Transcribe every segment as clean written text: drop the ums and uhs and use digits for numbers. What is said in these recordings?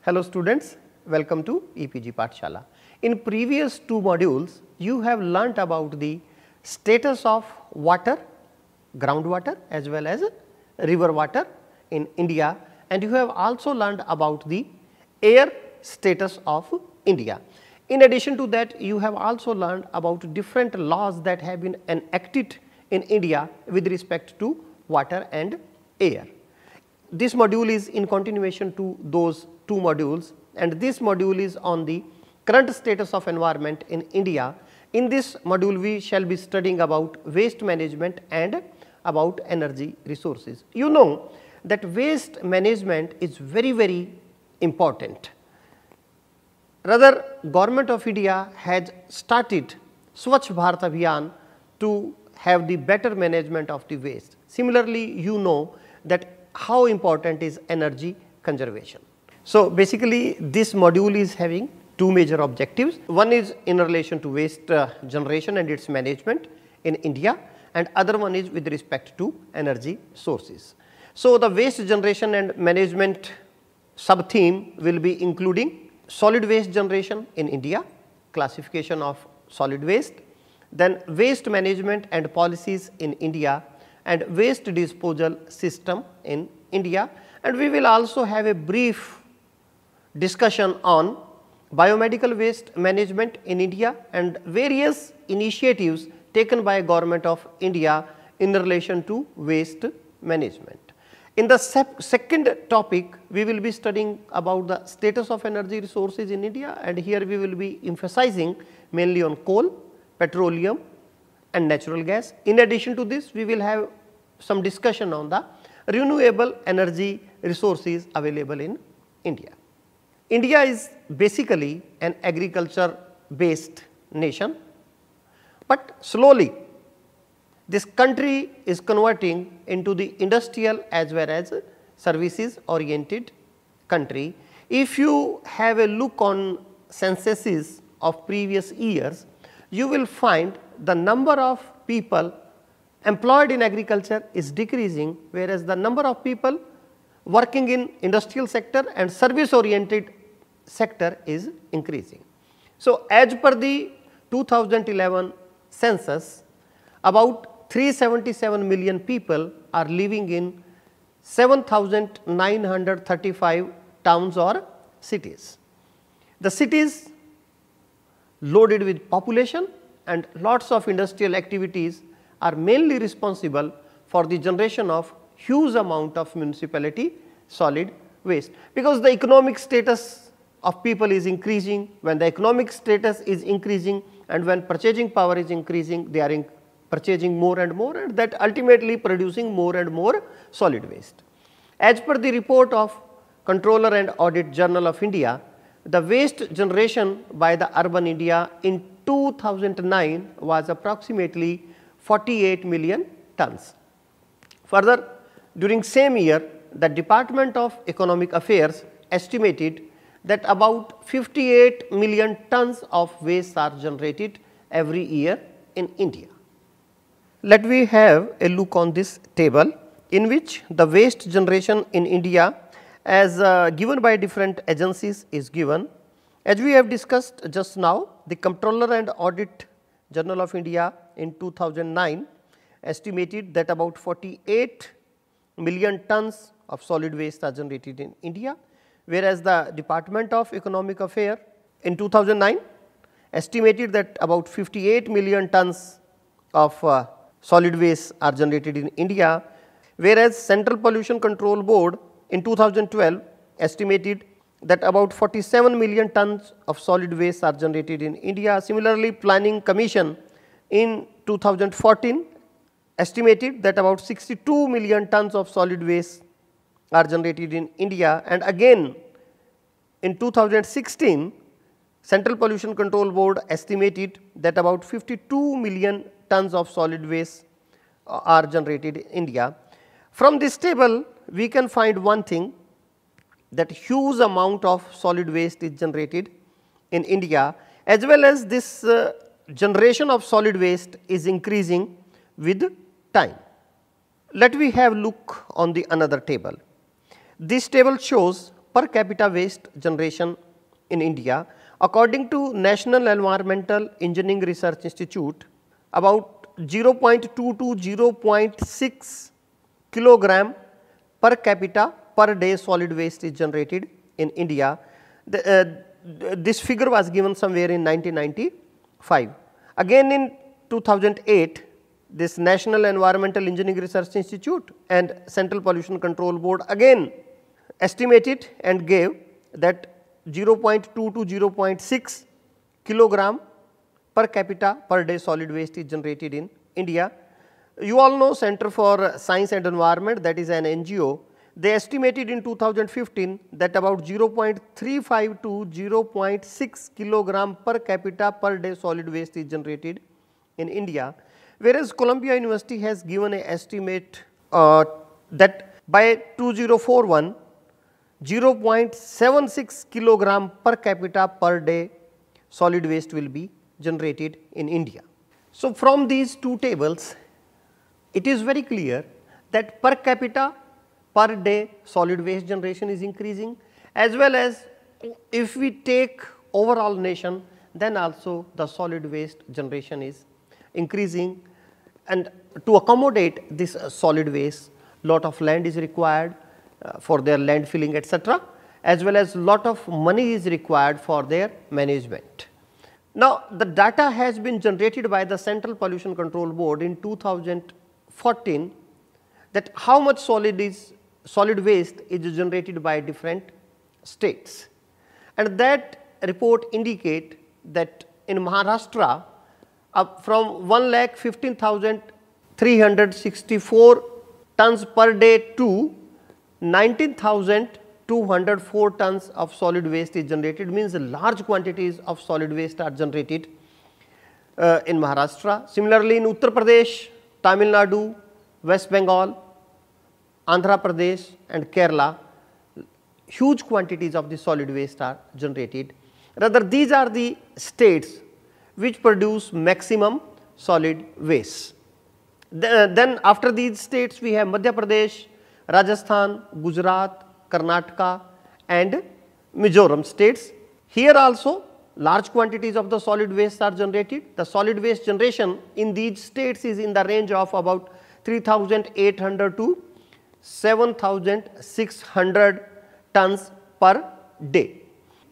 Hello students, welcome to EPG Pathshala. In previous two modules, you have learnt about the status of water, groundwater as well as river water in India, and you have also learned about the air status of India. In addition to that, you have also learned about different laws that have been enacted in India with respect to water and air. This module is in continuation to those two modules, and this module is on the current status of environment in India. In this module, we shall be studying about waste management and about energy resources. You know that waste management is very important. Rather, Government of India has started Swachh Bharat Abhiyan to have the better management of the waste. Similarly, you know that how important is energy conservation. So, basically this module is having two major objectives. One is in relation to waste generation and its management in India, and other one is with respect to energy sources. So, the waste generation and management sub theme will be including solid waste generation in India, classification of solid waste, then waste management and policies in India, and waste disposal system in India, and we will also have a brief discussion on biomedical waste management in India and various initiatives taken by Government of India in relation to waste management. In the second topic, we will be studying about the status of energy resources in India, and here we will be emphasizing mainly on coal, petroleum and natural gas. In addition to this, we will have some discussion on the renewable energy resources available in India. India is basically an agriculture based nation, but slowly this country is converting into the industrial as well as services oriented country. If you have a look on censuses of previous years, you will find the number of people employed in agriculture is decreasing, whereas the number of people working in industrial sector and service oriented sector is increasing. So, as per the 2011 census, about 377 million people are living in 7,935 towns or cities. The cities loaded with population and lots of industrial activities are mainly responsible for the generation of huge amount of municipality solid waste, because the economic status of people is increasing. When the economic status is increasing and when purchasing power is increasing, they are purchasing more, and that ultimately producing more and more solid waste. As per the report of Controller and Audit Journal of India, the waste generation by the urban India in 2009 was approximately 48 million tons. Further, during same year, the Department of Economic Affairs estimated that about 58 million tons of waste are generated every year in India. Let me have a look on this table, in which the waste generation in India as given by different agencies is given. As we have discussed just now, the Comptroller and Audit Journal of India in 2009 estimated that about 48 million tons of solid waste are generated in India, whereas the Department of Economic Affairs in 2009 estimated that about 58 million tons of solid waste are generated in India, whereas Central Pollution Control Board in 2012 estimated that about 47 million tons of solid waste are generated in India. Similarly, Planning Commission in 2014 estimated that about 62 million tons of solid waste are generated in India, and again in 2016 Central Pollution Control Board estimated that about 52 million tons of solid waste are generated in India. From this table, we can find one thing, that huge amount of solid waste is generated in India, as well as this generation of solid waste is increasing with time. Let me have look on the another table. This table shows per capita waste generation in India, according to National Environmental Engineering Research Institute, about 0.2 to 0.6 kilogram per capita per day solid waste is generated in India. This figure was given somewhere in 1995. Again in 2008, this National Environmental Engineering Research Institute and Central Pollution Control Board again estimated and gave that 0.2 to 0.6 kilogram per capita per day solid waste is generated in India. You all know Center for Science and Environment, that is an NGO. They estimated in 2015 that about 0.35 to 0.6 kilogram per capita per day solid waste is generated in India, whereas Columbia University has given an estimate that by 2041, 0.76 kilogram per capita per day solid waste will be generated in India. So, from these two tables, it is very clear that per capita per day solid waste generation is increasing, as well as if we take overall nation, then also the solid waste generation is increasing, and to accommodate this solid waste, lot of land is required for their landfilling, etc., as well as lot of money is required for their management. Now, the data has been generated by the Central Pollution Control Board in 2014, that how much solid waste is generated by different states, and that report indicate that in Maharashtra from 1,15,364 tons per day to 19,204 tons of solid waste is generated, means large quantities of solid waste are generated in Maharashtra. Similarly, in Uttar Pradesh, Tamil Nadu, West Bengal, Andhra Pradesh and Kerala, huge quantities of the solid waste are generated. Rather, these are the states which produce maximum solid waste. Then after these states, we have Madhya Pradesh, Rajasthan, Gujarat, Karnataka and Mizoram states. Here also large quantities of the solid waste are generated. The solid waste generation in these states is in the range of about 3,800 to 7,600 tons per day.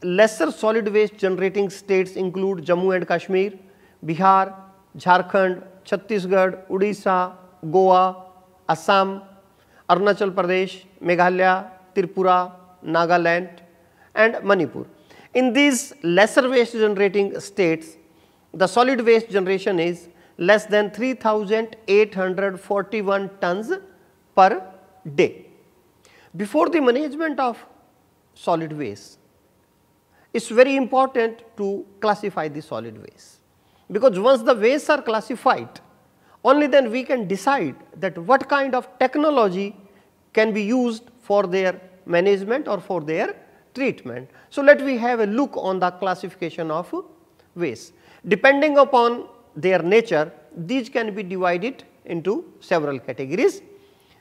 Lesser solid waste generating states include Jammu and Kashmir, Bihar, Jharkhand, Chhattisgarh, Odisha, Goa, Assam, Arunachal Pradesh, Meghalaya, Tripura, Nagaland and Manipur. In these lesser waste generating states, the solid waste generation is less than 3,841 tons per day. Before the management of solid waste, it is very important to classify the solid waste, because once the wastes are classified, only then we can decide that what kind of technology can be used for their management or for their treatment. So, let we have a look on the classification of waste. Depending upon their nature, these can be divided into several categories.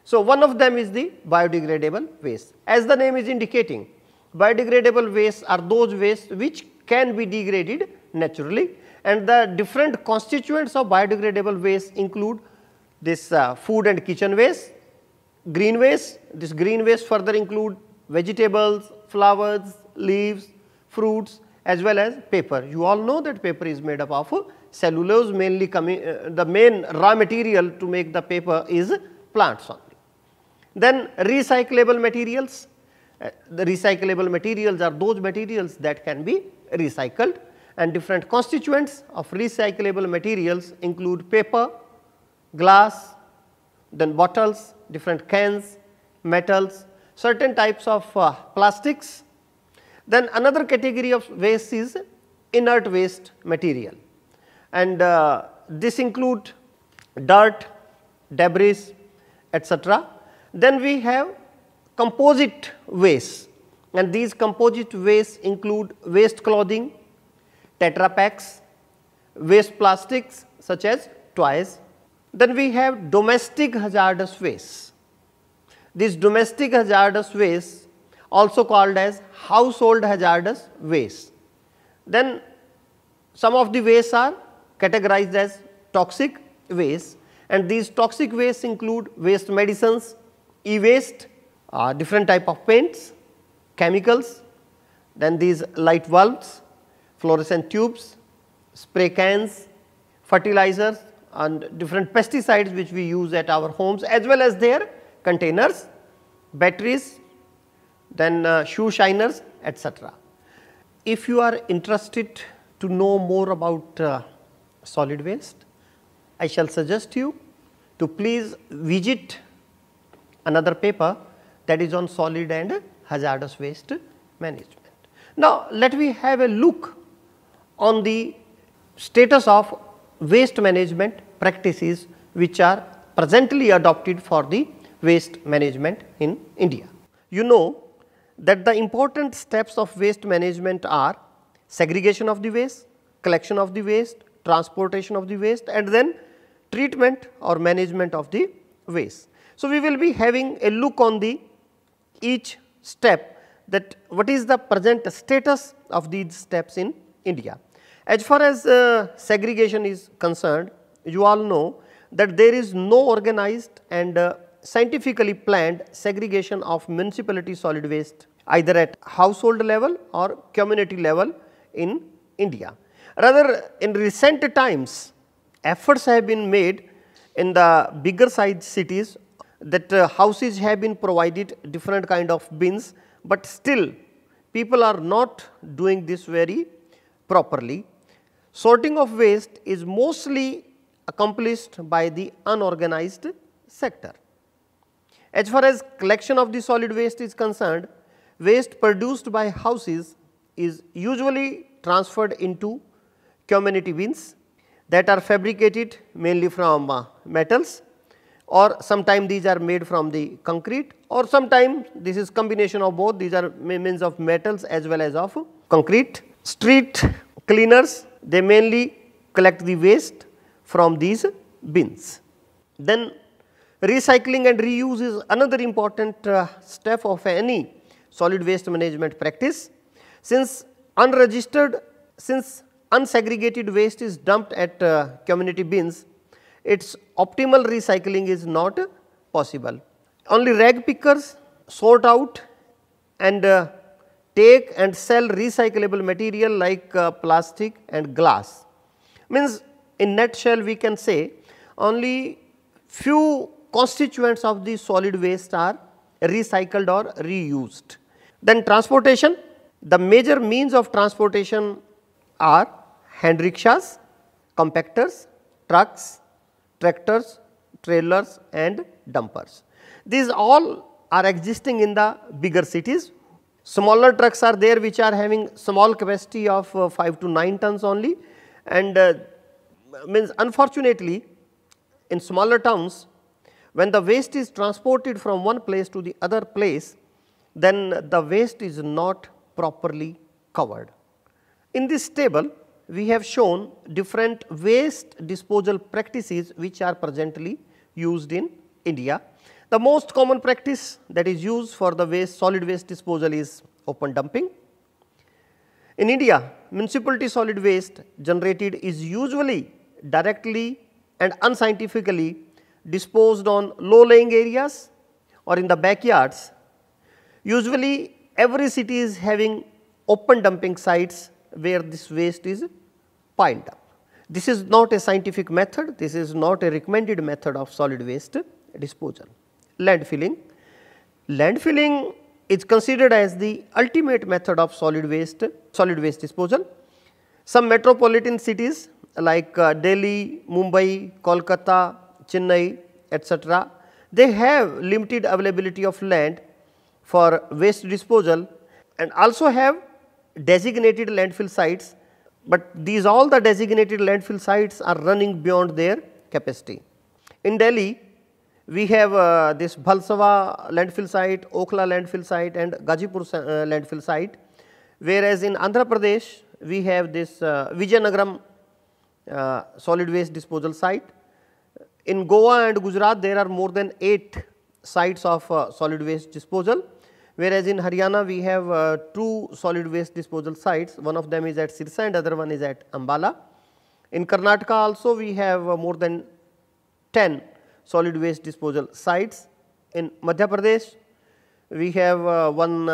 So, one of them is the biodegradable waste. As the name is indicating, biodegradable wastes are those wastes which can be degraded naturally, and the different constituents of biodegradable waste include this food and kitchen waste, green waste. This green waste further include vegetables, flowers, leaves, fruits as well as paper. You all know that paper is made up of cellulose, mainly coming the main raw material to make the paper is plants only. Then recyclable materials. The recyclable materials are those materials that can be recycled, and different constituents of recyclable materials include paper, glass, then bottles, different cans, metals, certain types of plastics. Then another category of waste is inert waste material, and this include dirt, debris, etc. Then we have composite waste, and these composite wastes include waste clothing, Tetra Paks, waste plastics such as toys. Then we have domestic hazardous waste. These domestic hazardous waste also called as household hazardous waste. Then some of the wastes are categorized as toxic waste, and these toxic wastes include waste medicines, e-waste, different type of paints, chemicals, then these light bulbs, fluorescent tubes, spray cans, fertilizers and different pesticides which we use at our homes, as well as their containers, batteries, then shoe shiners, etc. If you are interested to know more about solid waste, I shall suggest you to please visit another paper that is on solid and hazardous waste management. Now, let me have a look on the status of waste management practices which are presently adopted for the waste management in India. You know that the important steps of waste management are segregation of the waste, collection of the waste, transportation of the waste, and then treatment or management of the waste. So, we will be having a look on the each step, that what is the present status of these steps in India. As far as segregation is concerned, you all know that there is no organized and scientifically planned segregation of municipality solid waste either at household level or community level in India. Rather, in recent times, efforts have been made in the bigger size cities that houses have been provided different kind of bins, but still people are not doing this very properly. Sorting of waste is mostly accomplished by the unorganized sector. As far as collection of the solid waste is concerned, waste produced by houses is usually transferred into community bins that are fabricated mainly from metals, or sometimes these are made from the concrete, or sometimes this is combination of both. These are means of metals as well as of concrete. Street cleaners, they mainly collect the waste from these bins. Then recycling and reuse is another important step of any solid waste management practice. Since unsegregated waste is dumped at community bins, its optimal recycling is not possible. Only rag pickers sort out and take and sell recyclable material like plastic and glass. Means in nutshell we can say only few constituents of the solid waste are recycled or reused. Then transportation, the major means of transportation are hand rickshaws, compactors, trucks, tractors, trailers and dumpers. These all are existing in the bigger cities. Smaller trucks are there which are having small capacity of 5 to 9 tons only, and means unfortunately in smaller towns, when the waste is transported from one place to the other place, then the waste is not properly covered. In this table, we have shown different waste disposal practices which are presently used in India. The most common practice that is used for the solid waste disposal is open dumping. In India, municipality solid waste generated is usually directly and unscientifically disposed on low-lying areas or in the backyards. Usually, every city is having open dumping sites where this waste is piled up. This is not a scientific method, this is not a recommended method of solid waste disposal. Landfilling. Landfilling is considered as the ultimate method of solid waste disposal. Some metropolitan cities like Delhi, Mumbai, Kolkata, Chennai, etc., they have limited availability of land for waste disposal and also have designated landfill sites, but these all the designated landfill sites are running beyond their capacity. In Delhi, we have this Bhalsava landfill site, Okhla landfill site and Gazipur landfill site, whereas in Andhra Pradesh we have this Vijayanagaram solid waste disposal site. In Goa and Gujarat there are more than 8 sites of solid waste disposal, whereas in Haryana we have two solid waste disposal sites, one of them is at Sirsa and other one is at Ambala. In Karnataka also we have more than 10 solid waste disposal sites. In Madhya Pradesh we have one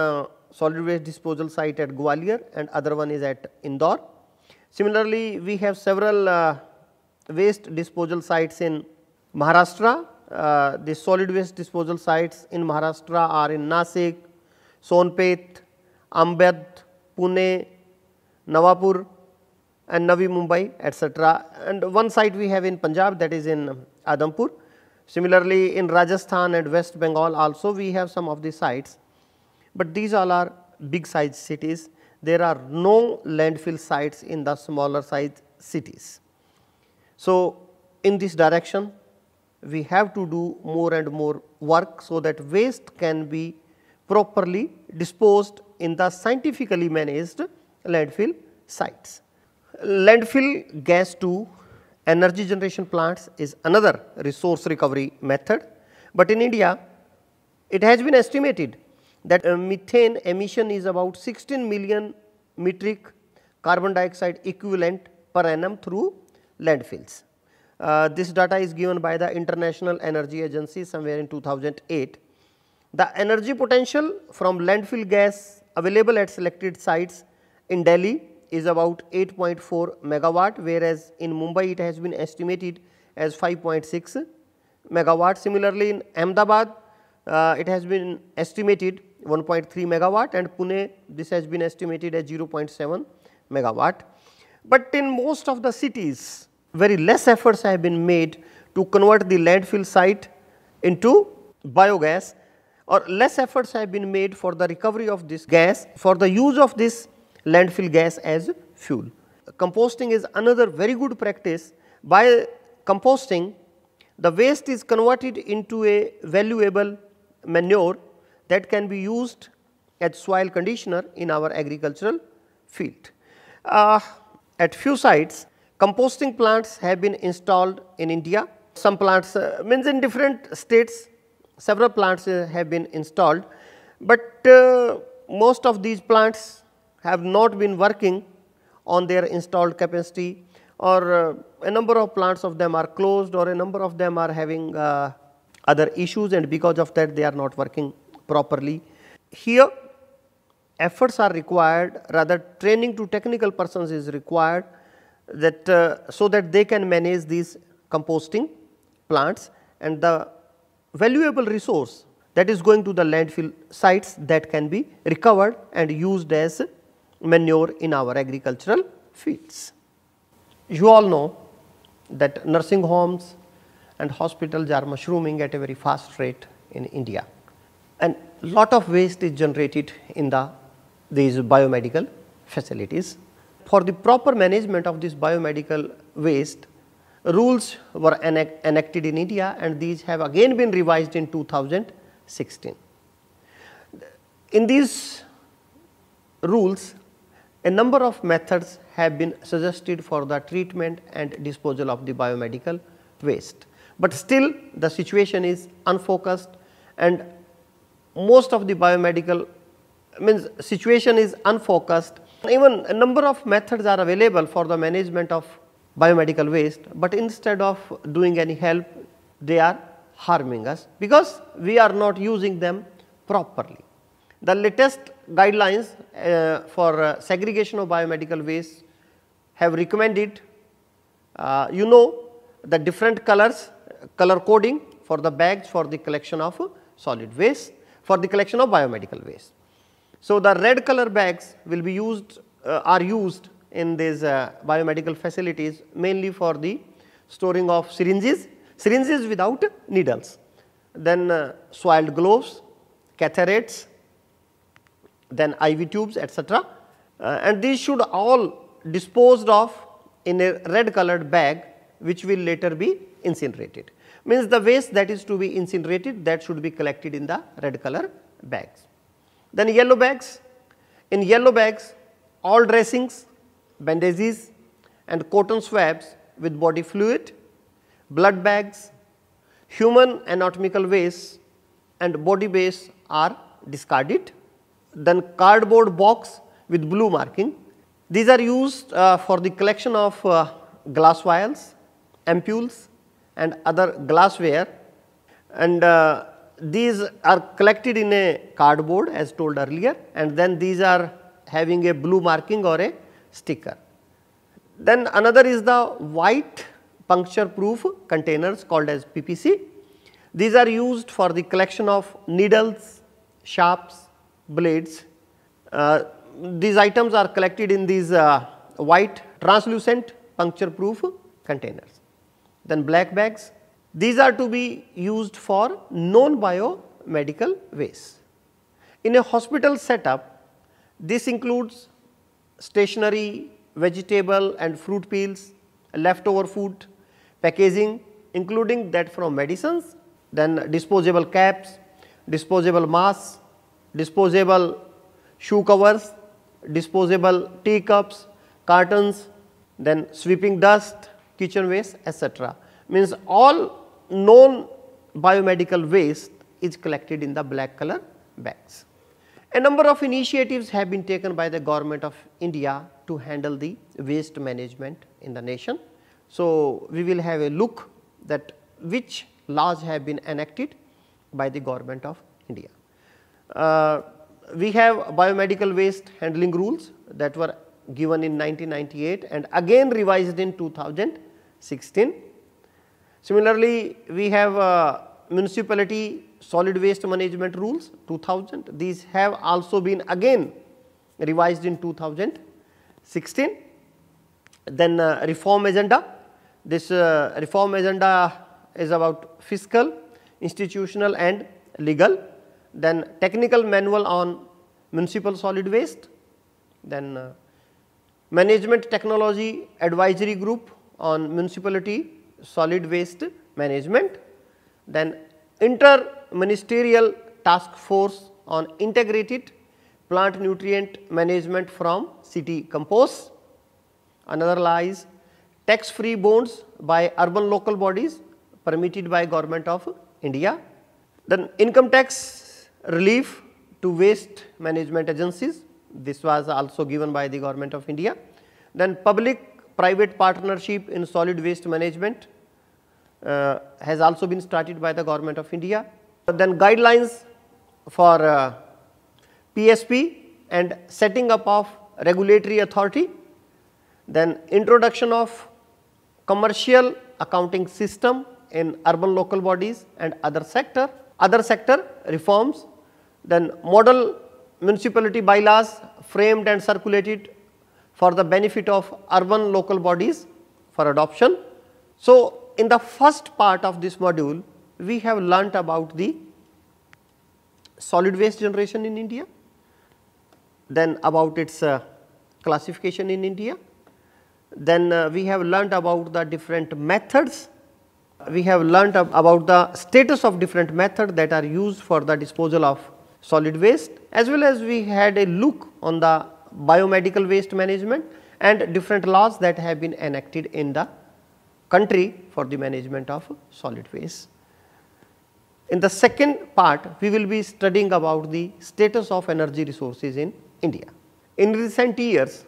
solid waste disposal site at Gwalior and other one is at Indore. Similarly, we have several waste disposal sites in Maharashtra. The solid waste disposal sites in Maharashtra are in Nasik, Sonpet, Ambed, Pune, Nawapur and Navi Mumbai, etc. And one site we have in Punjab, that is in Adampur. Similarly, in Rajasthan and West Bengal also we have some of the sites, but these all are big size cities. There are no landfill sites in the smaller size cities. So, in this direction we have to do more and more work so that waste can be properly disposed in the scientifically managed landfill sites. Landfill gas to energy generation plants is another resource recovery method, but in India it has been estimated that methane emission is about 16 million metric carbon dioxide equivalent per annum through landfills. This data is given by the International Energy Agency somewhere in 2008. The energy potential from landfill gas available at selected sites in Delhi is about 8.4 megawatt, whereas in Mumbai it has been estimated as 5.6 megawatt. Similarly, in Ahmedabad it has been estimated 1.3 megawatt, and Pune this has been estimated as 0.7 megawatt. But in most of the cities very less efforts have been made to convert the landfill site into biogas, or less efforts have been made for the recovery of this gas for the use of this landfill gas as fuel. Composting is another very good practice. By composting, the waste is converted into a valuable manure that can be used as soil conditioner in our agricultural field. At few sites, composting plants have been installed in India. Some plants means in different states, several plants have been installed, but most of these plants have not been working on their installed capacity, or a number of plants of them are closed, or a number of them are having other issues, and because of that they are not working properly. Here efforts are required, rather training to technical persons is required, that so that they can manage these composting plants, and the valuable resource that is going to the landfill sites that can be recovered and used as manure in our agricultural fields. You all know that nursing homes and hospitals are mushrooming at a very fast rate in India, and lot of waste is generated in these biomedical facilities. For the proper management of this biomedical waste, rules were enacted in India, and these have again been revised in 2016. In these rules, a number of methods have been suggested for the treatment and disposal of the biomedical waste, but still the situation is unfocused, and most of the biomedical situation is unfocused. Even a number of methods are available for the management of biomedical waste, but instead of doing any help, they are harming us because we are not using them properly. The latest guidelines for segregation of biomedical waste have recommended the different colors, color coding for the bags for the collection of solid waste, for the collection of biomedical waste. So, the red color bags will be used are used in these biomedical facilities mainly for the storing of syringes without needles, then soiled gloves, catheters, then IV tubes, etc. And these should all disposed of in a red colored bag, which will later be incinerated. Means the waste that is to be incinerated, that should be collected in the red color bags. Then yellow bags. In yellow bags, all dressings, bandages and cotton swabs with body fluid, blood bags, human anatomical waste and body base are discard it. Then cardboard box with blue marking. These are used for the collection of glass vials, ampoules and other glassware, and these are collected in a cardboard as told earlier, and then these are having a blue marking or a sticker. Then another is the white puncture proof containers called as PPC. These are used for the collection of needles, sharps, blades. These items are collected in these white translucent puncture proof containers. Then black bags, these are to be used for non-biomedical waste. In a hospital setup, this includes stationery, vegetable and fruit peels, leftover food, packaging including that from medicines, then disposable caps, disposable masks, disposable shoe covers, disposable teacups, cartons, then sweeping dust, kitchen waste, etc. Means all known biomedical waste is collected in the black color bags. A number of initiatives have been taken by the government of India to handle the waste management in the nation. So, we will have a look that which laws have been enacted by the government of India. We have biomedical waste handling rules that were given in 1998 and again revised in 2016. Similarly, we have municipality solid waste management rules 2000. These have also been again revised in 2016. Then reform agenda. This reform agenda is about fiscal, institutional and legal. Then technical manual on municipal solid waste. Then management technology advisory group on municipality solid waste management. Then inter-ministerial task force on integrated plant nutrient management from city compost. Another law is tax free bonds by urban local bodies permitted by government of India. Then income tax relief to waste management agencies, this was also given by the government of India. Then public private partnership in solid waste management has also been started by the government of India. Then guidelines for PSP and setting up of regulatory authority. Then introduction of commercial accounting system in urban local bodies and other sector reforms. Then model municipality bylaws framed and circulated for the benefit of urban local bodies for adoption. So, in the first part of this module, we have learnt about the solid waste generation in India, then about its classification in India, then we have learnt about the different methods, we have learnt about the status of different methods that are used for the disposal of solid waste, as well as we had a look on the biomedical waste management and different laws that have been enacted in the country for the management of solid waste. In the second part, we will be studying about the status of energy resources in India. In recent years,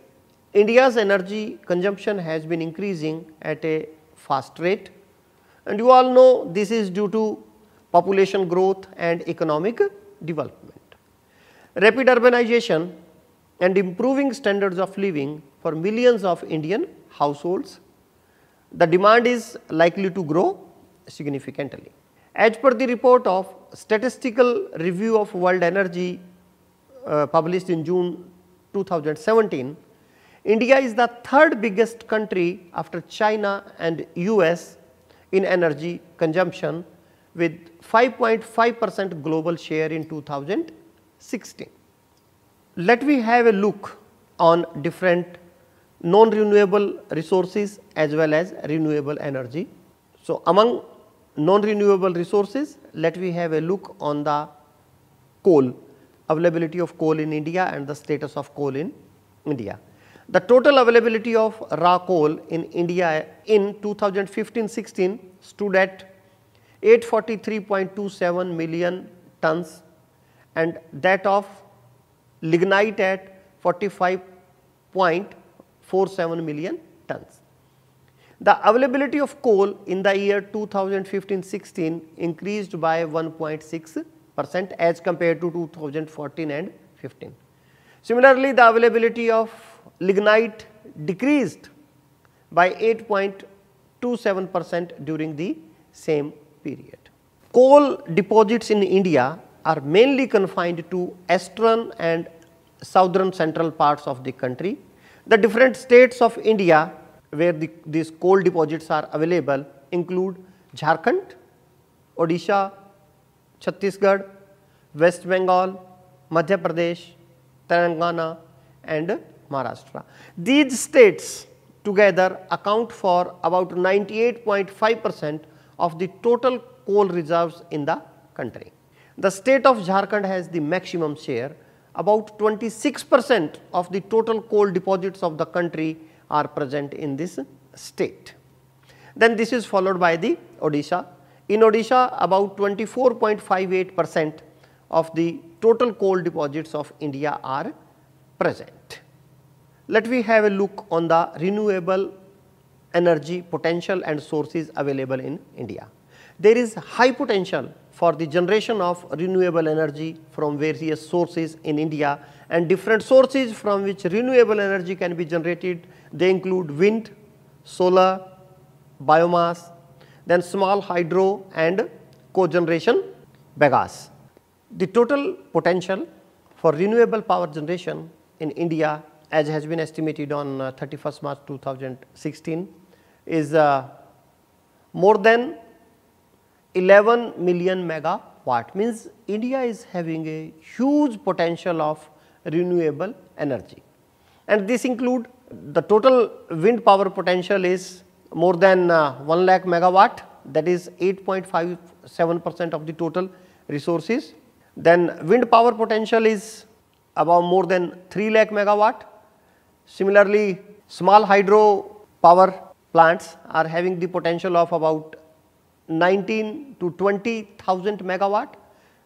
India's energy consumption has been increasing at a fast rate, and you all know this is due to population growth and economic development. Rapid urbanization and improving standards of living for millions of Indian households, the demand is likely to grow significantly. As per the report of Statistical Review of World Energy published in June 2017, India is the third biggest country after China and US in energy consumption with 5.5% global share in 2016. Let me have a look on different non-renewable resources as well as renewable energy. So, among non-renewable resources, let me have a look on the coal, availability of coal in India and the status of coal in India. The total availability of raw coal in India in 2015-16 stood at 843.27 million tons, and that of lignite at 45.47 million tons. The availability of coal in the year 2015-16 increased by 1.6% as compared to 2014 and 15. Similarly, the availability of lignite decreased by 8.27% during the same period. Coal deposits in India are mainly confined to eastern and southern central parts of the country. The different states of India where these coal deposits are available include Jharkhand, Odisha, Chhattisgarh, West Bengal, Madhya Pradesh, Telangana and Maharashtra. These states together account for about 98.5% of the total coal reserves in the country. The state of Jharkhand has the maximum share. About 26% of the total coal deposits of the country are present in this state. Then this is followed by the Odisha. In Odisha, about 24.58% of the total coal deposits of India are present. Let me have a look on the renewable energy potential and sources available in India. There is high potential for the generation of renewable energy from various sources in India, and different sources from which renewable energy can be generated. They include wind, solar, biomass, then small hydro and cogeneration bagasse. The total potential for renewable power generation in India, as has been estimated on 31st March 2016, is more than 11 million megawatt. Means India is having a huge potential of renewable energy, and this include the total wind power potential is more than 1 lakh megawatt, that is 8.57% of the total resources. Then wind power potential is about more than 3 lakh megawatt. Similarly, small hydro power plants are having the potential of about 19 to 20,000 megawatt.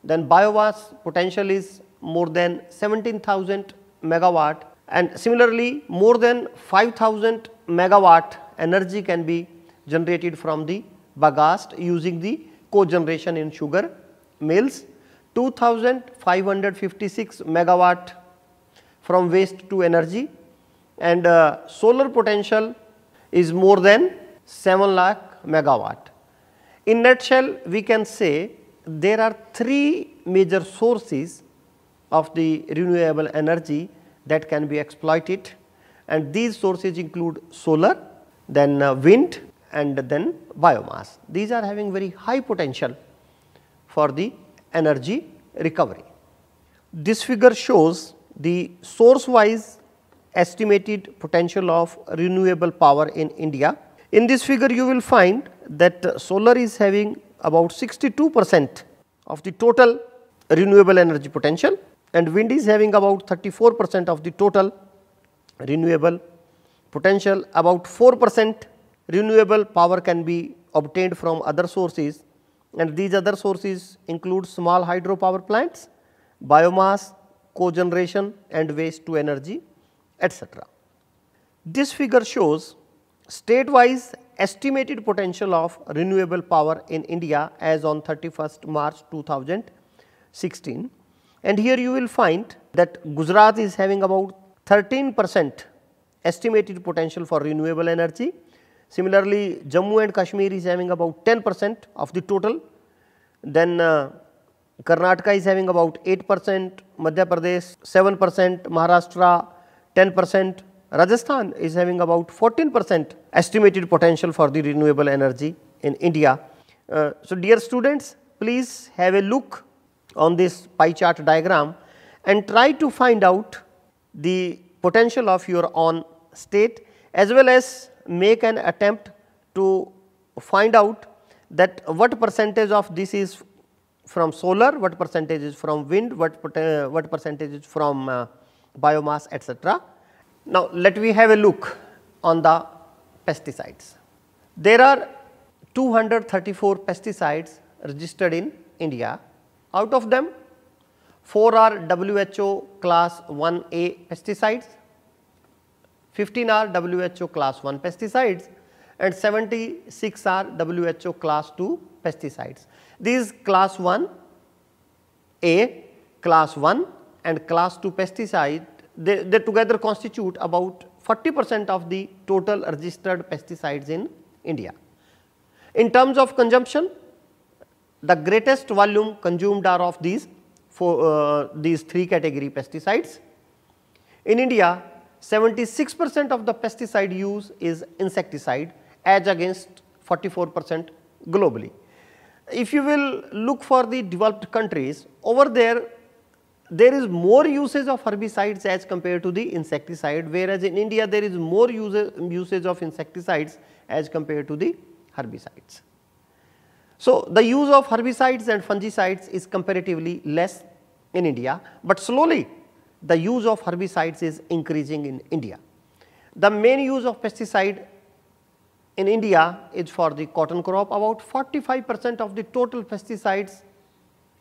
Then biomass potential is more than 17,000 megawatt, and similarly more than 5,000 megawatt energy can be generated from the bagasse using the cogeneration in sugar mills, 2,556 megawatt from waste to energy, and solar potential is more than 7 lakh megawatt. In nutshell, we can say there are three major sources of the renewable energy that can be exploited, and these sources include solar, then wind and then biomass. These are having very high potential for the energy recovery. This figure shows the source wise estimated potential of renewable power in India. In this figure you will find that solar is having about 62% of the total renewable energy potential, and wind is having about 34% of the total renewable potential. About 4% renewable power can be obtained from other sources, and these other sources include small hydro power plants, biomass, cogeneration and waste to energy, etc. This figure shows state wise estimated potential of renewable power in India as on 31st March 2016, and here you will find that Gujarat is having about 13% estimated potential for renewable energy. Similarly, Jammu and Kashmir is having about 10% of the total, then Karnataka is having about 8%, Madhya Pradesh 7%, Maharashtra 10%, Rajasthan is having about 14% estimated potential for the renewable energy in India. So, dear students, please have a look on this pie chart diagram and try to find out the potential of your own state, as well as make an attempt to find out that what percentage of this is from solar, what percentage is from wind, what percentage is from biomass, etc. Now, let me have a look on the pesticides. There are 234 pesticides registered in India. Out of them, 4 are WHO class 1A pesticides, 15 are WHO class 1 pesticides, and 76 are WHO class 2 pesticides. These class 1A, class 1 and class 2 pesticide, they together constitute about 40% of the total registered pesticides in India. In terms of consumption, the greatest volume consumed are of these three category pesticides. In India, 76% of the pesticide use is insecticide as against 44% globally. If you will look for the developed countries, over there is more usage of herbicides as compared to the insecticide, whereas in India there is more usage of insecticides as compared to the herbicides. So, the use of herbicides and fungicides is comparatively less in India, but slowly the use of herbicides is increasing in India. The main use of pesticide in India is for the cotton crop. About 45% of the total pesticides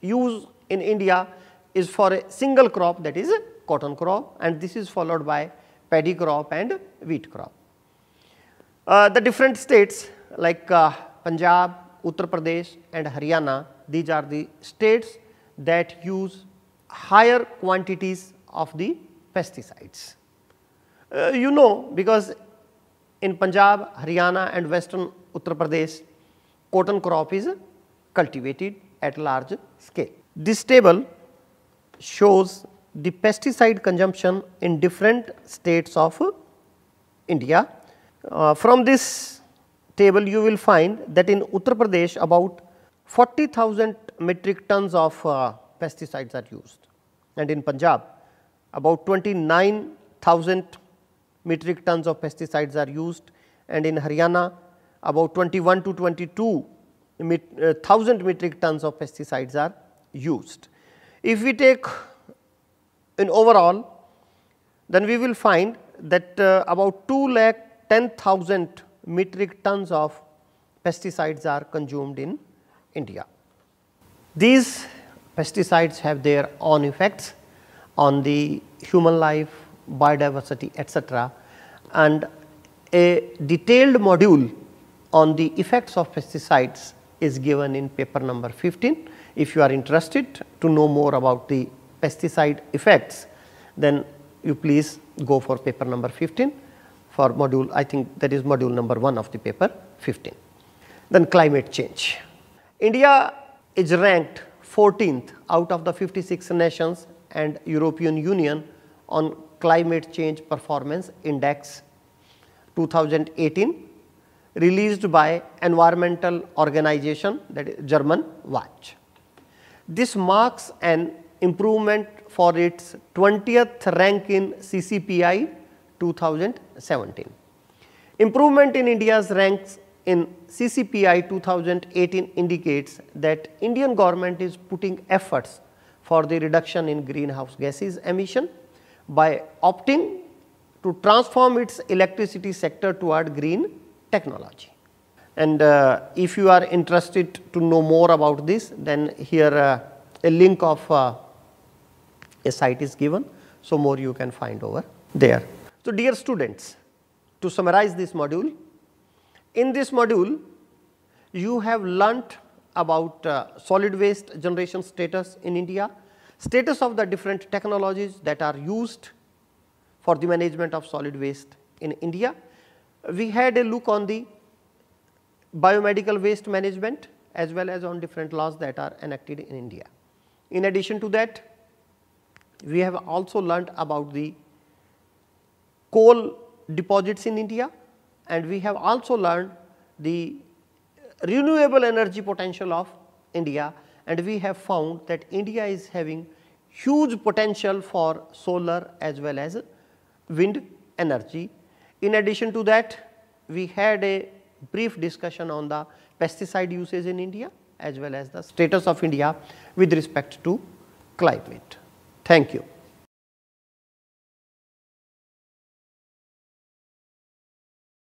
used in India is for a single crop, that is a cotton crop, and this is followed by paddy crop and wheat crop. The different states like Punjab, Uttar Pradesh and Haryana, these are the states that use higher quantities of the pesticides. You know, because in Punjab, Haryana and western Uttar Pradesh, cotton crop is cultivated at large scale. This table shows the pesticide consumption in different states of India. From this table you will find that in Uttar Pradesh about 40,000 metric tons of pesticides are used, and in Punjab about 29,000 metric tons of pesticides are used, and in Haryana about 21 to 22,000 metric tons of pesticides are used. If we take in overall, then we will find that about 2,10,000 metric tons of pesticides are consumed in India. These pesticides have their own effects on the human life, biodiversity, etc., and a detailed module on the effects of pesticides is given in paper number 15. If you are interested to know more about the pesticide effects, then you please go for paper number 15 for module, I think that is module number 1 of the paper 15. Then climate change. India is ranked 14th out of the 56 nations and European Union on climate change performance index 2018, released by environmental organization, that is German Watch. This marks an improvement for its 20th rank in CCPI 2017. Improvement in India's ranks in CCPI 2018 indicates that Indian government is putting efforts for the reduction in greenhouse gases emission by opting to transform its electricity sector toward green technology. And if you are interested to know more about this, then here a link of a site is given, so more you can find over there. So, dear students, to summarize this module, in this module you have learnt about solid waste generation status in India, status of the different technologies that are used for the management of solid waste in India. We had a look on the biomedical waste management as well as on different laws that are enacted in India. In addition to that, we have also learnt about the coal deposits in India, and we have also learned the renewable energy potential of India, and we have found that India is having huge potential for solar as well as wind energy. In addition to that, we had a brief discussion on the pesticide usage in India as well as the status of India with respect to climate. Thank you.